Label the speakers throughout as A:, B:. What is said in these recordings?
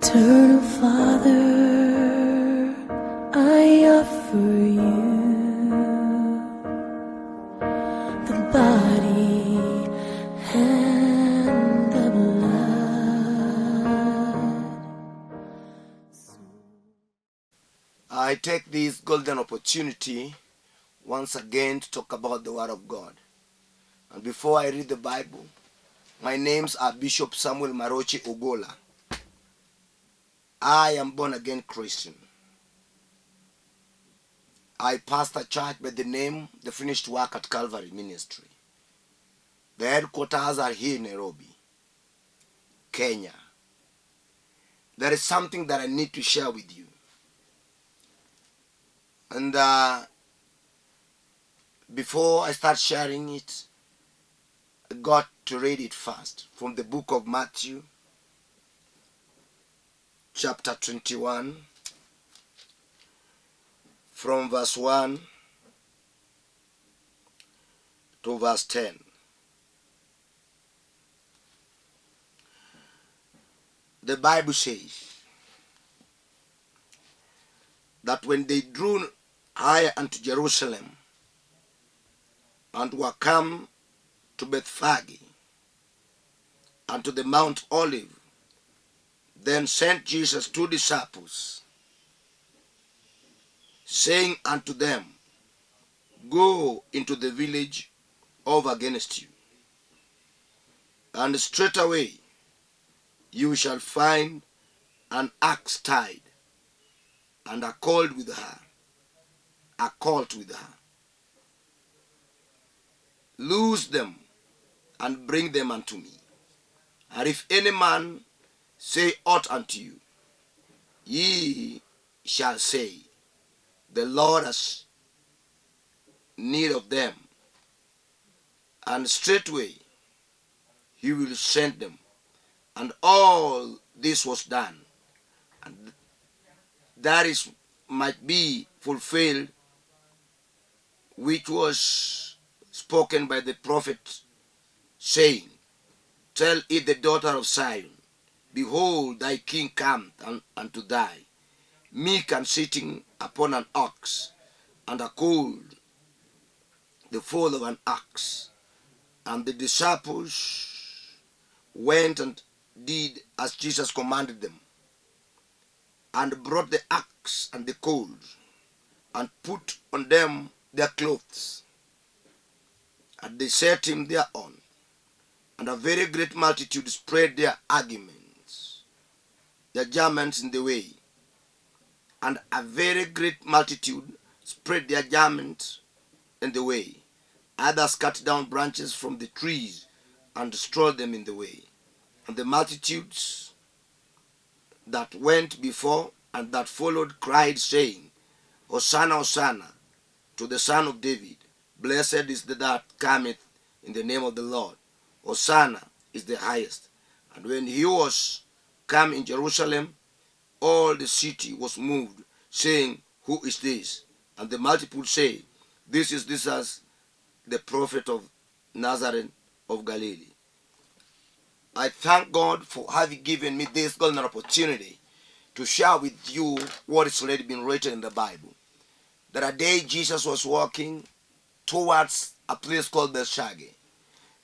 A: Eternal Father, I offer you the body and the blood.
B: I take this golden opportunity once again to talk about the Word of God. And before I read the Bible, my names are Bishop Samuel Maroche Ogola. I am born again Christian. I pastor a church by the name The Finished Work at Calvary Ministry. The headquarters are here in Nairobi, Kenya. There is something that I need to share with you. And before I start sharing it, I got to read it first from the book of Matthew, chapter 21, from verse 1 to verse 10. The Bible says that when they drew higher unto Jerusalem and were come to Bethphage and to the Mount Olive, then sent Jesus 2 disciples, saying unto them, Go into the village over against you, and straightway you shall find an axe tied, and a colt with her. Loose them, and bring them unto me. And if any man say aught unto you, ye shall say, The Lord has need of them, and straightway he will send them. And all this was done, and that is might be fulfilled, which was spoken by the prophet, saying, Tell it the daughter of Zion, Behold, thy king cometh unto thee, meek and sitting upon an ox, and a colt, the foal of an ox. And the disciples went and did as Jesus commanded them, and brought the axe and the colt, and put on them their clothes, and they set him thereon. And a very great multitude spread their garments in the way. And a very great multitude spread their garments in the way. Others cut down branches from the trees and strewed them in the way. And the multitudes that went before and that followed cried, saying, Hosanna, Hosanna, to the Son of David. Blessed is the that cometh in the name of the Lord. Hosanna is the highest. And when he was come in Jerusalem, all the city was moved, saying, Who is this? And the multitude say, This is the prophet of Nazareth of Galilee. I thank God for having given me this golden opportunity to share with you what has already been written in the Bible. That a day Jesus was walking towards a place called Bethphage.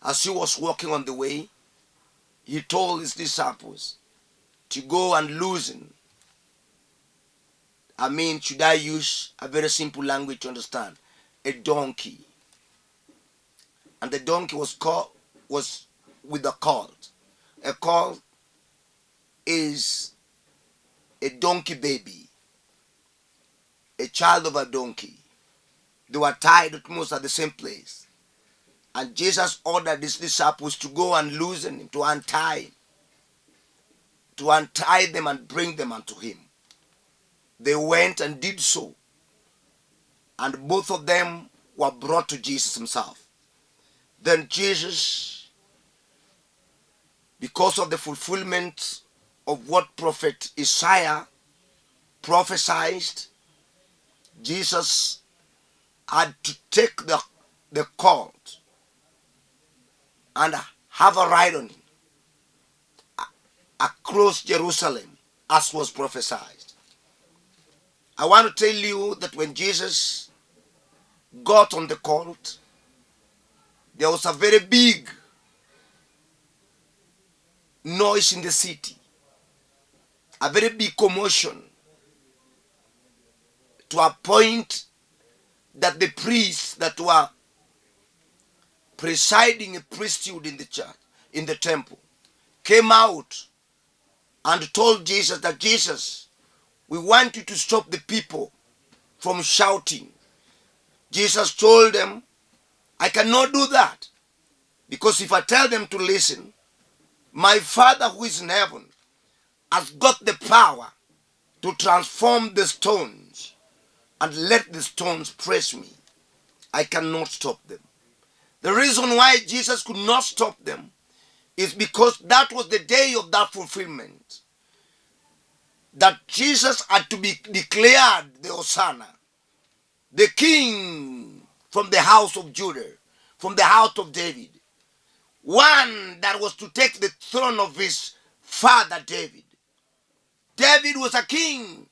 B: As he was walking on the way, he told his disciples to go and loosen. Should I use a very simple language to understand? A donkey. And the donkey was with a colt. A colt is a donkey baby, a child of a donkey. They were tied almost at the same place. And Jesus ordered his disciples to go and loosen him, to untie them and bring them unto him. They went and did so. And both of them were brought to Jesus himself. Then Jesus, because of the fulfillment of what prophet Isaiah prophesied, Jesus had to take the colt and have a ride on him across Jerusalem as was prophesied. I want to tell you that when Jesus got on the colt, there was a very big noise in the city, a very big commotion, to a point that the priests that were presiding a priesthood in the church, in the temple, came out and told Jesus that, Jesus, we want you to stop the people from shouting. Jesus told them, I cannot do that, because if I tell them to listen, my Father who is in heaven has got the power to transform the stones and let the stones praise me. I cannot stop them. The reason why Jesus could not stop them is because that was the day of that fulfillment. That Jesus had to be declared the Hosanna, the king from the house of Judah, from the house of David. One that was to take the throne of his father David. David was a king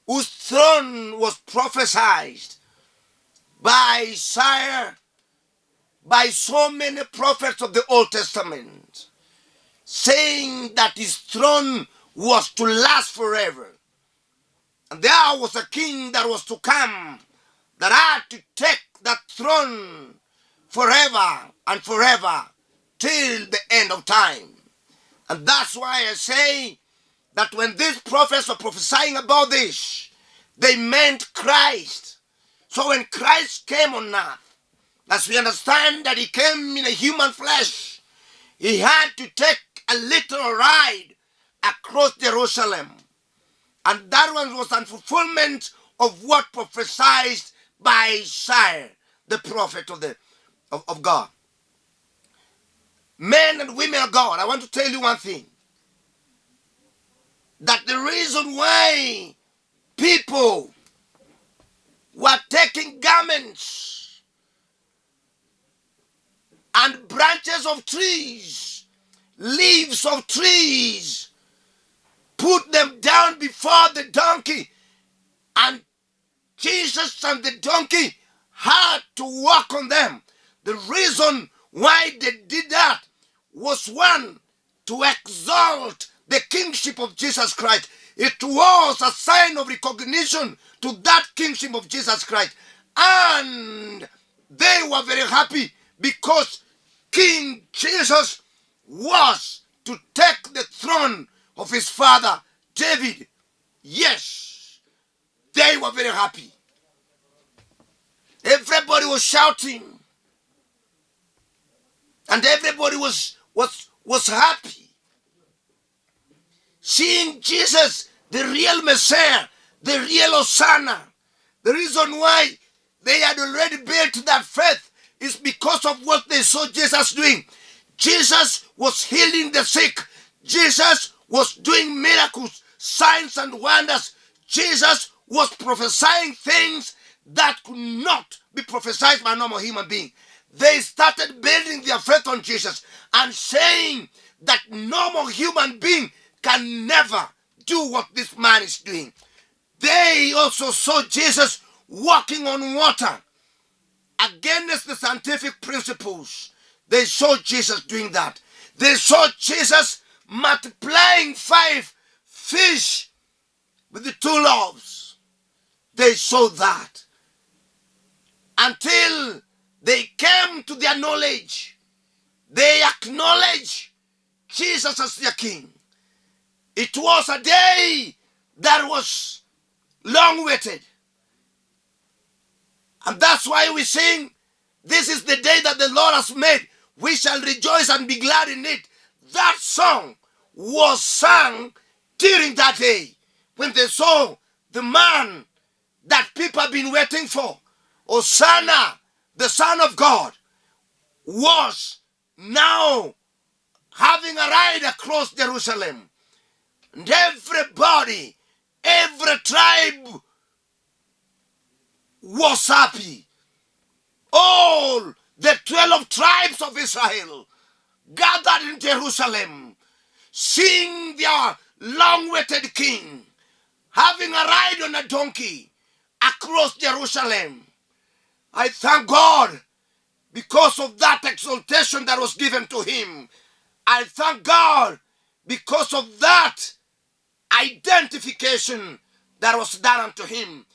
B: whose throne was prophesied by Isaiah, by so many prophets of the Old Testament, saying that his throne was to last forever. And there was a king that was to come that had to take that throne forever and forever till the end of time. And that's why I say that when these prophets were prophesying about this, they meant Christ. So when Christ came on earth, as we understand that he came in a human flesh, he had to take a little ride across Jerusalem. And that one was a fulfillment of what prophesied by Isaiah, the prophet of God. Men and women of God, I want to tell you one thing. That the reason why people were taking garments and branches of trees, leaves of trees, put them down before the donkey, and Jesus and the donkey had to walk on them. The reason why they did that was, one, to exalt the kingship of Jesus Christ. It was a sign of recognition to that kingship of Jesus Christ. And they were very happy because King Jesus was to take the throne of his father David. Yes, they were very happy. Everybody was shouting, and everybody was happy, seeing Jesus, the real Messiah, the real Hosanna. The reason why they had already built that faith is because of what they saw Jesus doing. Jesus was healing the sick. Jesus was doing miracles, signs and wonders. Jesus was prophesying things that could not be prophesied by a normal human being. They started building their faith on Jesus and saying that normal human being can never do what this man is doing. They also saw Jesus walking on water against the scientific principles. They saw Jesus doing that. They saw Jesus multiplying 5 fish with the 2 loaves. They saw that until they came to their knowledge. They acknowledged Jesus as their king. It was a day that was long waited. And that's why we sing, this is the day that the Lord has made. We shall rejoice and be glad in it. That song was sung during that day when they saw the man that people have been waiting for, Hosanna, the Son of God, was now having a ride across Jerusalem. And everybody, every tribe was happy. All the 12 tribes of Israel gathered in Jerusalem, seeing their long-awaited king, having a ride on a donkey across Jerusalem. I thank God because of that exaltation that was given to him. I thank God because of that identification that was done unto him.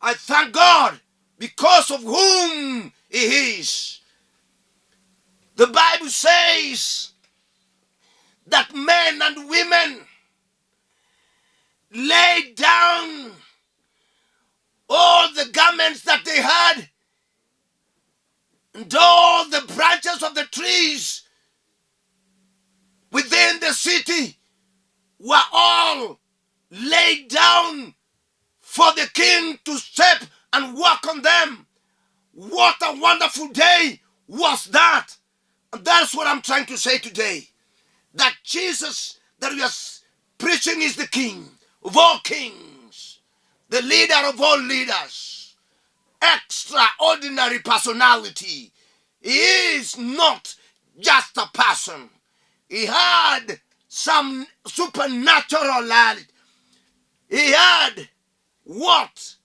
B: I thank God because of whom he is. The Bible says that men and women laid down all the garments that they had, and all the branches of the trees within the city were all laid down for the king to step and walk on them. What a wonderful day was that. And that's what I'm trying to say today. That Jesus that we are preaching is the King of all kings, the leader of all leaders, extraordinary personality. He is not just a person. He had some supernatural light. He had what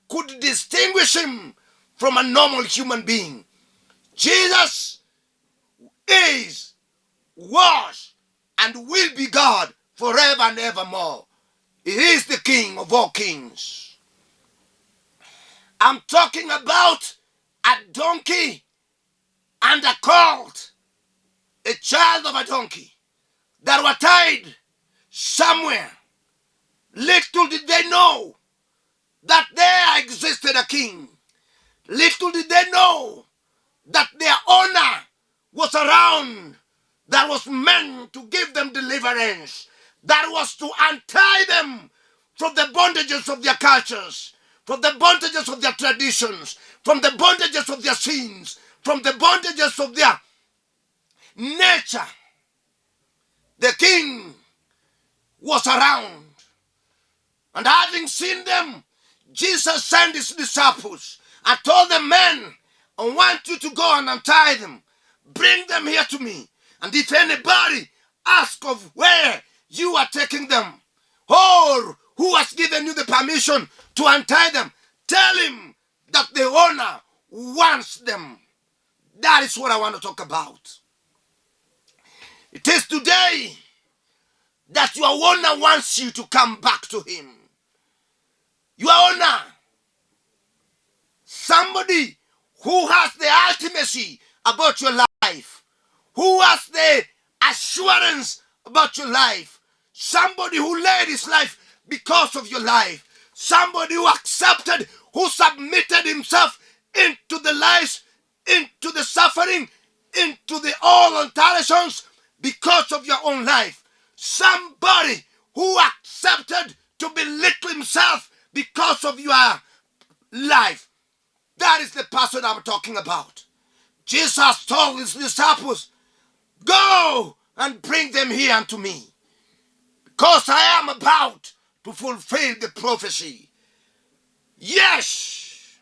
B: could distinguish him from a normal human being. Jesus is, was, and will be God forever and evermore. He is the King of all kings. I'm talking about a donkey and a colt, a child of a donkey, that were tied somewhere. Little did they know that there existed a king. Little did they know that their owner was around, that was meant to give them deliverance, that was to untie them from the bondages of their cultures, from the bondages of their traditions, from the bondages of their sins, from the bondages of their nature. The king was around. And having seen them, Jesus sent his disciples and told the men, I want you to go and untie them. Bring them here to me. And if anybody asks of where you are taking them, or who has given you the permission to untie them, tell him that the owner wants them. That is what I want to talk about. It is today that your owner wants you to come back to him. Your owner, somebody who has the ultimacy about your life, who has the assurance about your life, somebody who laid his life because of your life, somebody who accepted, who submitted himself into the lives, into the suffering, into the all alterations because of your own life. Somebody who accepted to belittle himself because of your life. That is the person I'm talking about. Jesus told his disciples, go and bring them here unto me, because I am about to fulfill the prophecy. Yes,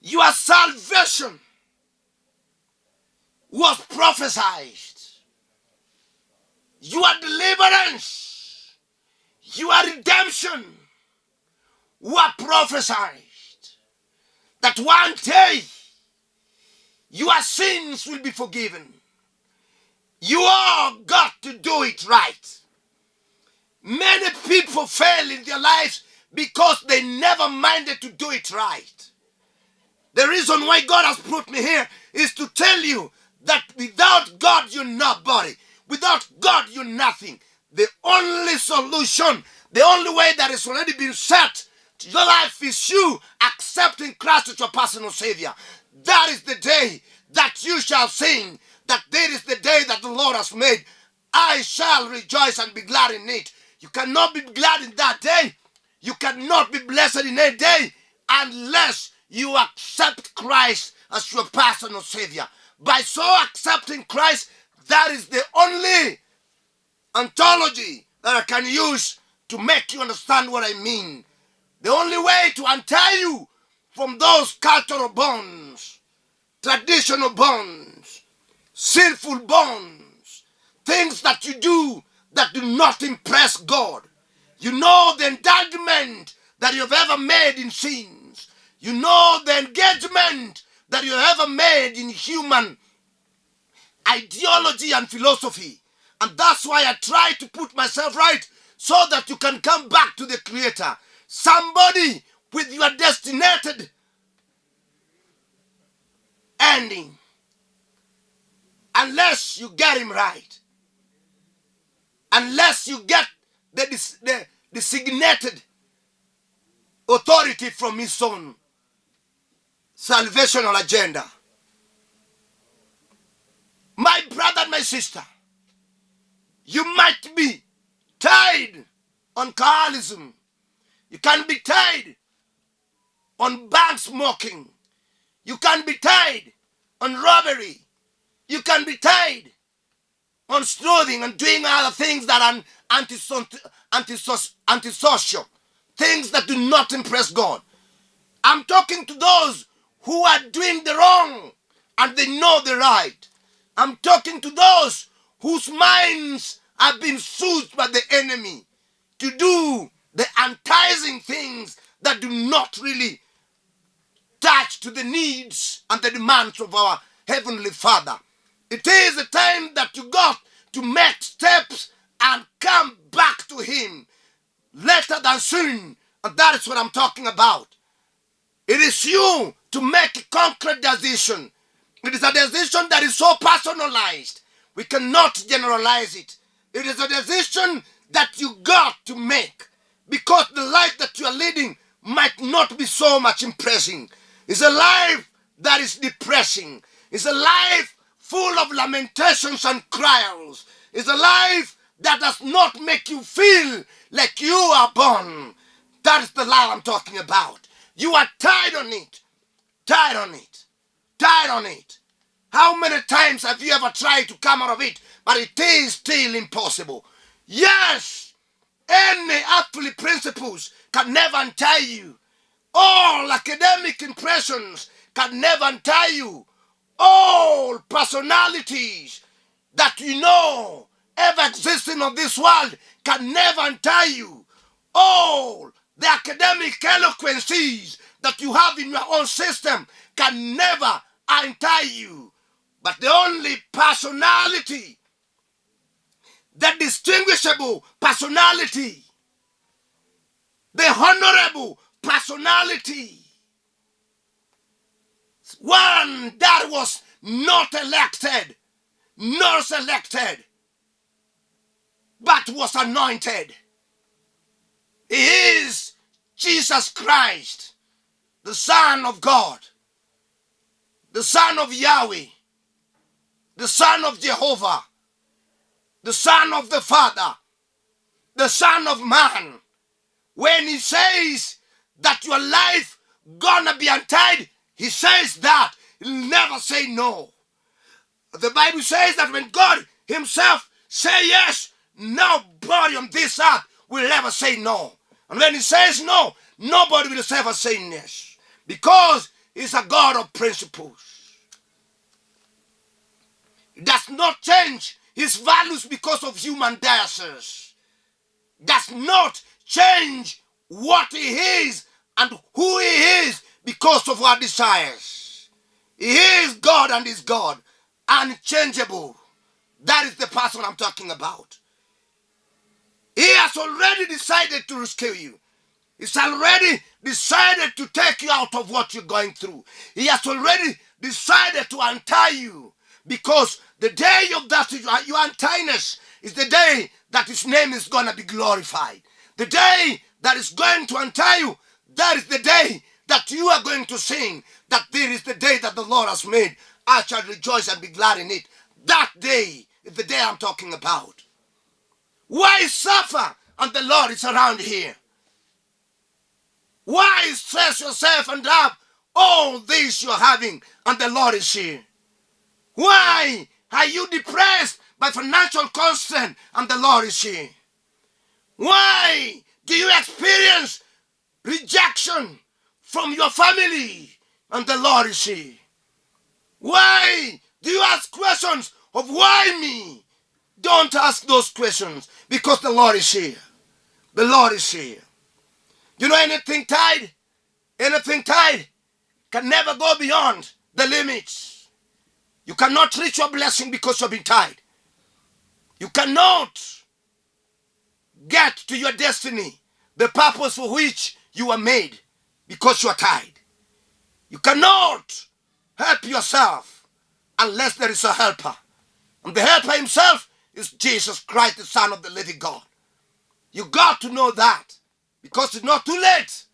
B: your salvation was prophesied. Your deliverance, your redemption were prophesied. That one day your sins will be forgiven. You all got to do it right. Many people fail in their lives because they never minded to do it right. The reason why God has put me here is to tell you that without God you're nobody. Without God you're nothing. The only solution, the only way that has already been set to your life is you accepting Christ as your personal Savior. That is the day that you shall sing, that there is the day that the Lord has made. I shall rejoice and be glad in it. You cannot be glad in that day. You cannot be blessed in a day unless you accept Christ as your personal Savior. By so accepting Christ, that is the only ontology that I can use to make you understand what I mean. The only way to untie you from those cultural bonds, traditional bonds, sinful bonds, things that you do that do not impress God. You know the indulgement that you've ever made in sins. You know the engagement that you've ever made in human ideology and philosophy. And that's why I try to put myself right so that you can come back to the Creator. Somebody with your destinated ending. Unless you get him right. Unless you get the designated authority from his own salvational agenda. My brother and my sister, you might be tied on alcoholism. You can be tied on bank smoking. You can be tied on robbery. You can be tied on stealing and doing other things that are antisocial. Things that do not impress God. I'm talking to those who are doing the wrong and they know the right. I'm talking to those whose minds have been soothed by the enemy to do the enticing things that do not really touch to the needs and the demands of our Heavenly Father. It is a time that you got to make steps and come back to Him later than soon. And that is what I'm talking about. It is you to make a concrete decision. It is a decision that is so personalized. We cannot generalize it. It is a decision that you got to make because the life that you are leading might not be so much impressing. It's a life that is depressing. It's a life full of lamentations and cries. It's a life that does not make you feel like you are born. That is the life I'm talking about. You are tied on it. Tied on it. Tied on it. How many times have you ever tried to come out of it, but it is still impossible? Yes, any earthly principles can never untie you. All academic impressions can never untie you. All personalities that you know ever existing on this world can never untie you. All the academic eloquencies that you have in your own system can never untie you. But the only personality, the distinguishable personality, the honorable personality, one that was not elected, nor selected, but was anointed. He is Jesus Christ, the Son of God, the Son of Yahweh, the Son of Jehovah, the Son of the Father, the Son of Man. When he says that your life gonna be untied, he says that. He'll never say no. The Bible says that when God himself say yes, nobody on this earth will ever say no. And when he says no, nobody will ever say yes. Because he's a God of principles. He does not change his values because of human biases. Does not change what he is and who he is because of our desires. He is God and is God. Unchangeable. That is the person I'm talking about. He has already decided to rescue you. He's already decided to take you out of what you're going through. He has already decided to untie you. Because the day of that your untiehness is the day that his name is going to be glorified. The day that is going to untie you, that is the day that you are going to sing that there is the day that the Lord has made. I shall rejoice and be glad in it. That day is the day I'm talking about. Why suffer and the Lord is around here? Why stress yourself and have all this you're having and the Lord is here? Why are you depressed by financial constraint and the Lord is here? Why do you experience rejection from your family and the Lord is here? Why do you ask questions of why me? Don't ask those questions because the Lord is here. The Lord is here. You know, anything tied can never go beyond the limits. You cannot reach your blessing because you've been tied. You cannot get to your destiny, the purpose for which you were made, because you are tied. You cannot help yourself unless there is a helper. And the helper himself is Jesus Christ, the Son of the living God. You got to know that, because it's not too late.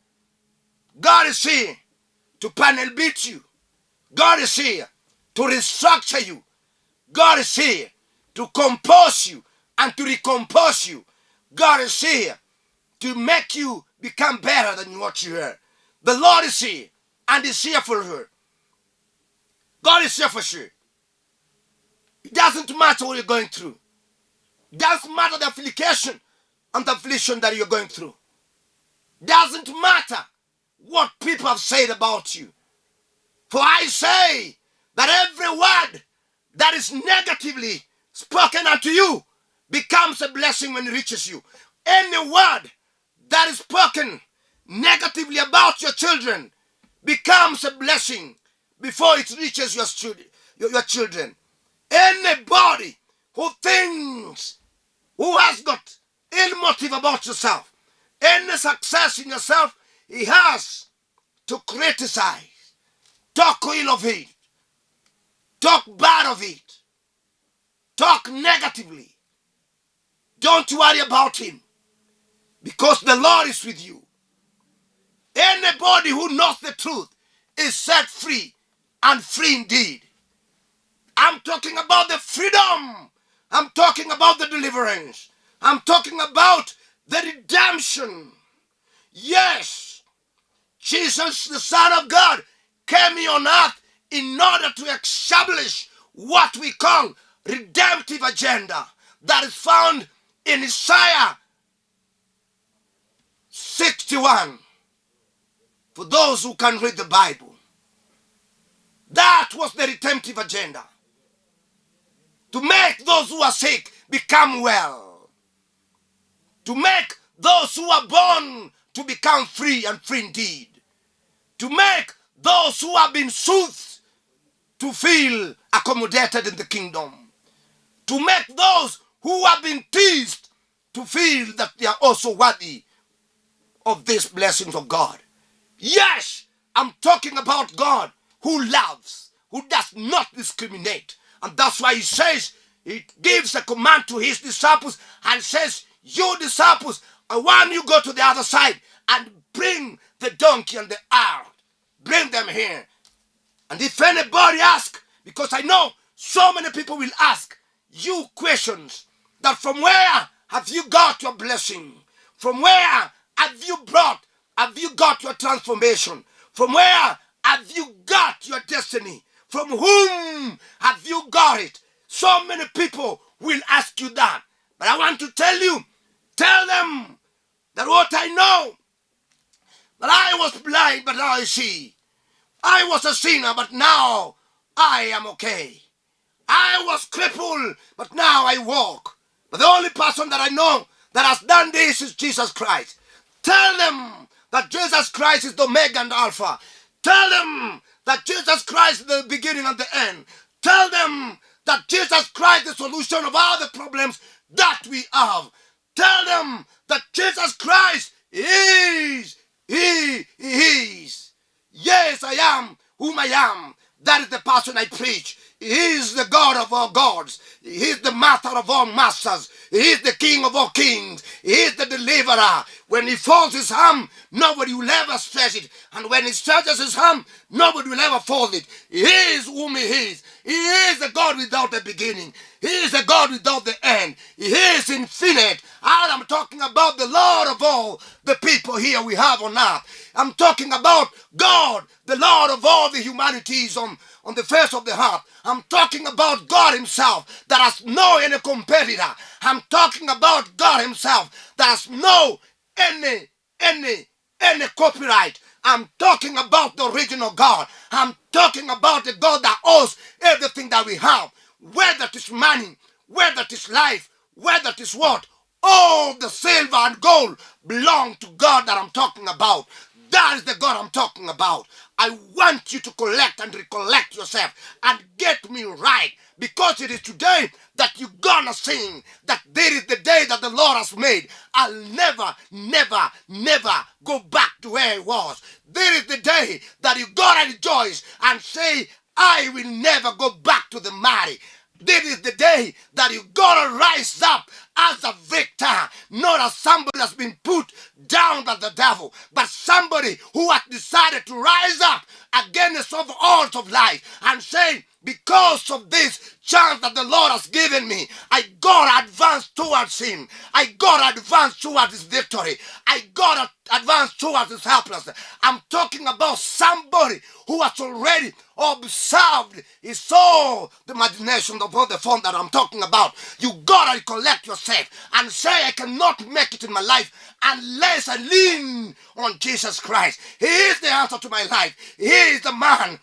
B: God is here to panel beat you. God is here to restructure you. God is here to compose you and to recompose you. God is here to make you become better than what you are. The Lord is here, and is here for her. God is here for sure. It doesn't matter what you're going through. It doesn't matter the affliction and the affliction that you're going through. It doesn't matter what people have said about you. For I say that every word that is negatively spoken unto you becomes a blessing when it reaches you. Any word that is spoken negatively about your children becomes a blessing before it reaches your children. Anybody who thinks, who has got ill motive about yourself, any success in yourself, he has to criticize, talk ill of it, talk bad of it, talk negatively. Don't worry about him, because the Lord is with you. Anybody who knows the truth is set free, and free indeed. I'm talking about the freedom. I'm talking about the deliverance. I'm talking about the redemption. Yes, Jesus, the Son of God, came here on earth in order to establish what we call redemptive agenda that is found in Isaiah 61. For those who can read the Bible, that was the redemptive agenda. To make those who are sick become well. To make those who are born to become free and free indeed. To make those who have been soothed to feel accommodated in the kingdom. To make those who have been teased to feel that they are also worthy of these blessings of God. Yes, I'm talking about God who loves, who does not discriminate. And that's why he says, he gives a command to his disciples and says, you disciples, I want you go to the other side and bring the donkey and the ass. Bring them here. And if anybody asks, because I know so many people will ask you questions, that from where have you got your blessing? From where have you got your transformation? From where have you got your destiny? From whom have you got it? So many people will ask you that. But I want to tell you, tell them that what I know, that I was blind, but now I see. I was a sinner, but now I am okay. I was crippled, but now I walk. But the only person that I know that has done this is Jesus Christ. Tell them that Jesus Christ is the Omega and the Alpha. Tell them that Jesus Christ is the beginning and the end. Tell them that Jesus Christ is the solution of all the problems that we have. Tell them that Jesus Christ is. He is. Yes, I am whom I am. That is the person I preach. He is the God of all gods. He is the master of all masters. He is the King of all kings. He is the deliverer. When he folds his arm, nobody will ever stretch it. And when he stretches his arm, nobody will ever fold it. He is whom he is. He is the God without a beginning. He is the God without the end. He is infinite. And I'm talking about the Lord of all the people here we have on earth. I'm talking about God, the Lord of all the humanities on the face of the earth. I'm talking about God himself that has no any competitor. I'm talking about God himself that has no any copyright. I'm talking about the original God. I'm talking about the God that owes everything that we have, whether it is money, whether it is life, whether it is what, all the silver and gold belong to God that I'm talking about. That is the God I'm talking about. I want you to collect and recollect yourself and get me right, because it is today that you're gonna sing that this is the day that the Lord has made. I'll never, never, never go back to where I was. This is the day that you're gonna rejoice and say, I will never go back to the miry. This is the day that you gotta rise up as a victor, not as somebody that's been put down by the devil, but somebody who has decided to rise up against the odds of life and say, because of this chance that the Lord has given me, I gotta advance towards Him. I gotta advance towards His victory. I gotta advance towards His helplessness. I'm talking about somebody who has already observed his soul, the imagination of the form that I'm talking about. You gotta recollect yourself and say, I cannot make it in my life unless I lean on Jesus Christ. He is the answer to my life. He is the man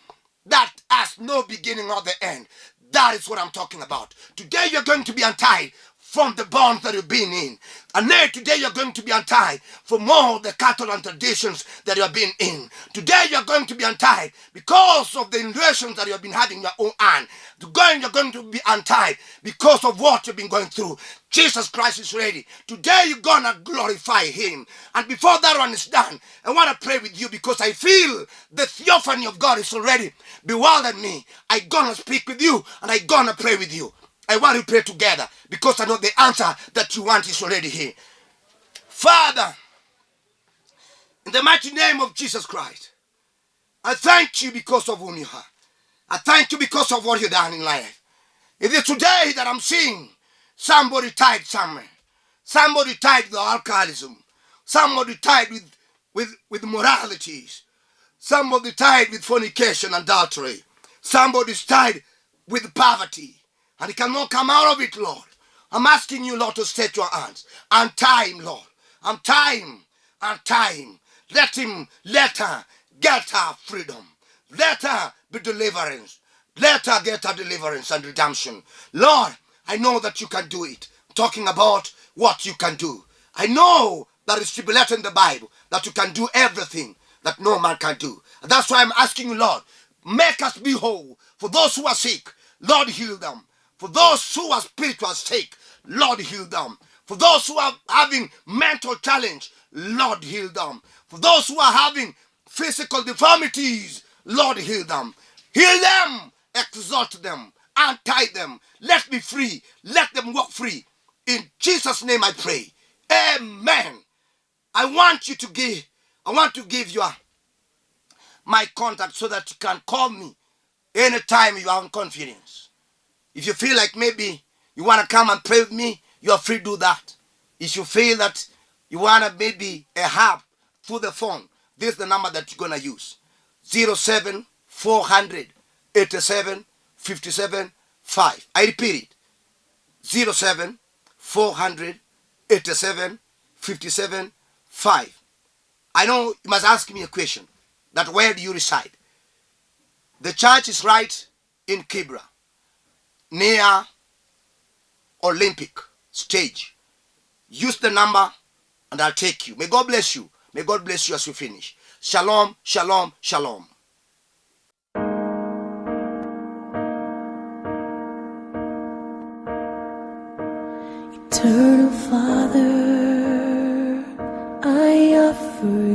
B: that has no beginning or the end. That is what I'm talking about. Today you're going to be untied from the bonds that you've been in. And then today you're going to be untied from all the cattle and traditions that you have been in. Today you're going to be untied because of the relations that you have been having in your own hand. Today you're going to be untied because of what you've been going through. Jesus Christ is ready. Today you're going to glorify Him. And before that one is done, I want to pray with you because I feel the theophany of God is already bewildered me. I'm going to speak with you and I'm going to pray with you. I want to pray together because I know the answer that you want is already here. Father, in the mighty name of Jesus Christ, I thank you because of whom you are. I thank you because of what you've done in life. It is today that I'm seeing somebody tied somewhere. Somebody tied with alcoholism. Somebody tied with moralities. Somebody tied with fornication and adultery. Somebody's tied with poverty. And he cannot come out of it, Lord. I'm asking you, Lord, to stretch your hands. Untie him, Lord. Untie him. Untie him. Let her get her freedom. Let her be deliverance. Let her get her deliverance and redemption. Lord, I know that you can do it. I'm talking about what you can do. I know that it's stipulated in the Bible that you can do everything that no man can do. And that's why I'm asking you, Lord, make us be whole. For those who are sick, Lord, heal them. For those who are spiritual sick, Lord, heal them. For those who are having mental challenge, Lord, heal them. For those who are having physical deformities, Lord, heal them. Heal them, exalt them, untie them. Let me free. Let them walk free. In Jesus' name I pray. Amen. I want to give you my contact so that you can call me anytime you are in confidence. If you feel like maybe you want to come and pray with me, you are free to do that. If you feel that you want to maybe a help through the phone, this is the number that you're going to use. 07 400 87 57 5. I repeat it. 07 400 87 57 5. I know you must ask me a question. That where do you reside? The church is right in Kibra, near Olympic stage. Use the number and I'll take you. May God bless you. May God bless you as you finish. Shalom, shalom, shalom.
A: Eternal Father, I offer